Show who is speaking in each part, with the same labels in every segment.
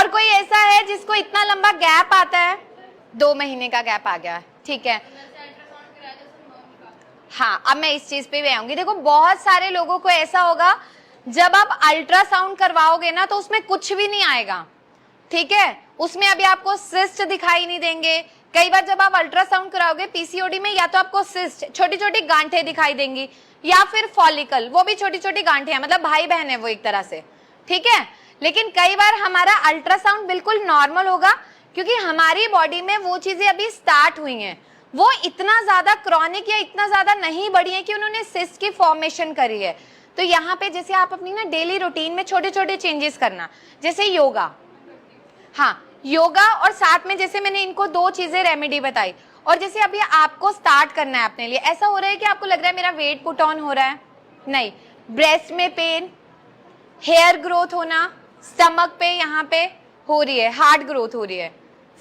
Speaker 1: और कोई ऐसा है जिसको इतना लंबा गैप आता है? 2 महीने का गैप आ गया, ठीक है। हाँ, अब मैं इस चीज पे भी आऊंगी। देखो बहुत सारे लोगों को ऐसा होगा, जब आप अल्ट्रासाउंड करवाओगे ना तो उसमें कुछ भी नहीं आएगा, ठीक है। उसमें अभी आपको सिस्ट दिखाई नहीं देंगे। कई बार जब आप अल्ट्रासाउंड कराओगे पीसीओडी में, या तो आपको सिस्ट, छोटी छोटी गांठें दिखाई देंगी, या फिर फॉलिकल, वो भी छोटी छोटी गांठें हैं, मतलब भाई बहन है वो एक तरह से, ठीक है। लेकिन कई बार हमारा अल्ट्रासाउंड बिल्कुल नॉर्मल होगा, क्योंकि हमारी बॉडी में वो चीजें अभी स्टार्ट हुई हैं, वो इतना ज्यादा क्रॉनिक या इतना ज्यादा नहीं बढ़ी है कि उन्होंने सिस्ट की फॉर्मेशन करी है। तो यहाँ पे जैसे आप अपनी ना डेली रूटीन में छोटे छोटे चेंजेस करना, जैसे योगा, हाँ योगा, और साथ में जैसे मैंने इनको 2 चीजें रेमेडी बताई। और जैसे अभी आपको स्टार्ट करना है अपने लिए, ऐसा हो रहा है कि आपको लग रहा है मेरा वेट पुट ऑन हो रहा है, नहीं, ब्रेस्ट में पेन, हेयर ग्रोथ होना, स्टमक पे यहाँ पे हो रही है, हार्ड ग्रोथ हो रही है,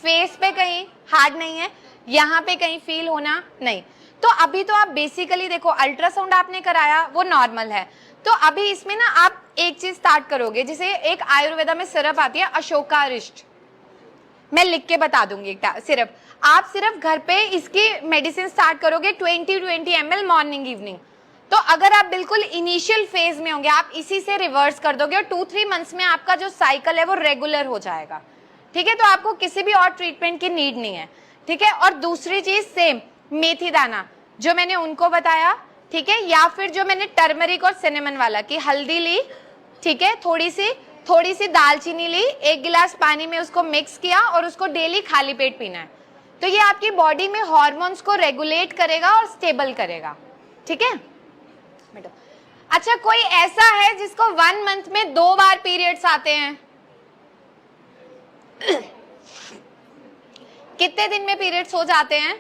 Speaker 1: फेस पे कहीं हार्ड नहीं है, यहाँ पे कहीं फील होना नहीं, तो अभी तो आप बेसिकली देखो अल्ट्रासाउंड आपने कराया वो नॉर्मल है। तो अभी इसमें ना आप एक चीज स्टार्ट करोगे, जैसे एक आयुर्वेदा में सिरप आती है अशोकारिष्ट, मैं लिख के बता दूंगी एक सिरप, आप सिर्फ घर पे इसकी मेडिसिन स्टार्ट करोगे 20 ml मॉर्निंग इवनिंग। तो अगर आप बिल्कुल इनिशियल फेज में होंगे, आप इसी से रिवर्स कर दोगे और 2-3 मंथ्स में आपका जो साइकिल है वो रेगुलर हो जाएगा, ठीक है। तो आपको किसी भी और ट्रीटमेंट की नीड नहीं है, ठीक है। और दूसरी चीज सेम मेथी दाना जो मैंने उनको बताया, ठीक है, या फिर जो मैंने टर्मरिक और सिनेमन वाला की हल्दी ली, ठीक है, थोड़ी सी दालचीनी ली, 1 गिलास पानी में उसको मिक्स किया और उसको डेली खाली पेट पीना है। तो ये आपकी बॉडी में हार्मोन्स को रेगुलेट करेगा और स्टेबल करेगा, ठीक है। अच्छा, कोई ऐसा है जिसको 1 मंथ में 2 बार पीरियड्स आते हैं? कितने दिन में पीरियड्स हो जाते हैं?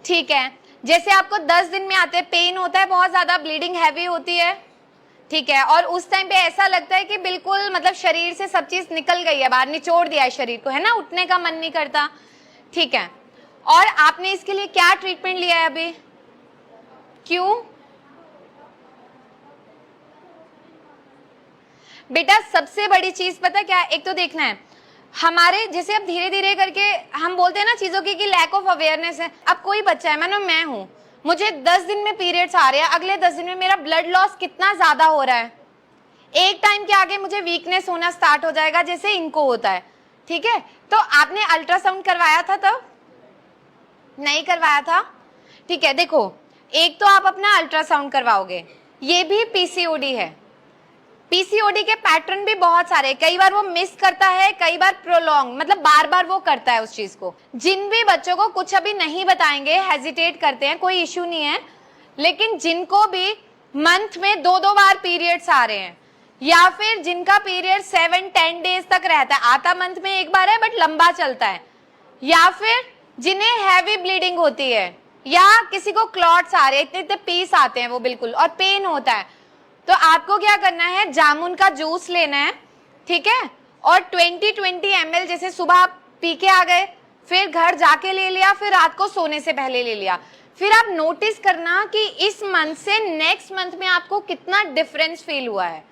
Speaker 1: ठीक है, जैसे आपको 10 दिन में आते हैं, पेन होता है बहुत ज्यादा, ब्लीडिंग हैवी होती है, ठीक है, और उस टाइम पे ऐसा लगता है कि बिल्कुल मतलब शरीर से सब चीज निकल गई है बाहर, निचोड़ दिया है शरीर को, है ना, उठने का मन नहीं करता, ठीक है। और आपने इसके लिए क्या ट्रीटमेंट लिया है अभी? क्यों बेटा? सबसे बड़ी चीज पता क्या है, एक तो देखना है हमारे, जैसे अब धीरे धीरे करके हम बोलते हैं ना चीजों की कि लैक ऑफ अवेयरनेस है। अब कोई बच्चा है, मानो मैं हूं, मुझे 10 दिन में पीरियड्स आ रहे हैं, अगले 10 दिन में मेरा ब्लड लॉस कितना ज्यादा हो रहा है, एक टाइम के आगे मुझे वीकनेस होना स्टार्ट हो जाएगा जैसे इनको होता है, ठीक है। तो आपने अल्ट्रासाउंड करवाया था तब? नहीं करवाया था, ठीक है। देखो, एक तो आप अपना अल्ट्रासाउंड करवाओगे, ये भी पीसीओडी है, पीसीओडी के पैटर्न भी बहुत सारे, कई बार वो मिस करता है, कई बार प्रोलॉन्ग, मतलब बार बार वो करता है उस चीज को। जिन भी बच्चों को कुछ अभी नहीं बताएंगे, हेजिटेट करते हैं, कोई इश्यू नहीं है, लेकिन जिनको भी मंथ में 2-2 बार पीरियड्स आ रहे हैं, या फिर जिनका पीरियड 7-10 डेज तक रहता है, आता मंथ में एक बार है बट लंबा चलता है, या फिर जिन्हें हैवी ब्लीडिंग होती है, या किसी को क्लॉट्स आ रहे हैं, इतने इतने पीस आते हैं वो बिल्कुल, और पेन होता है, तो आपको क्या करना है, जामुन का जूस लेना है, ठीक है, और 20-20 ml, जैसे सुबह आप पी के आ गए, फिर घर जाके ले लिया, फिर रात को सोने से पहले ले लिया, फिर आप नोटिस करना कि इस मंथ से नेक्स्ट मंथ में आपको कितना डिफरेंस फील हुआ है।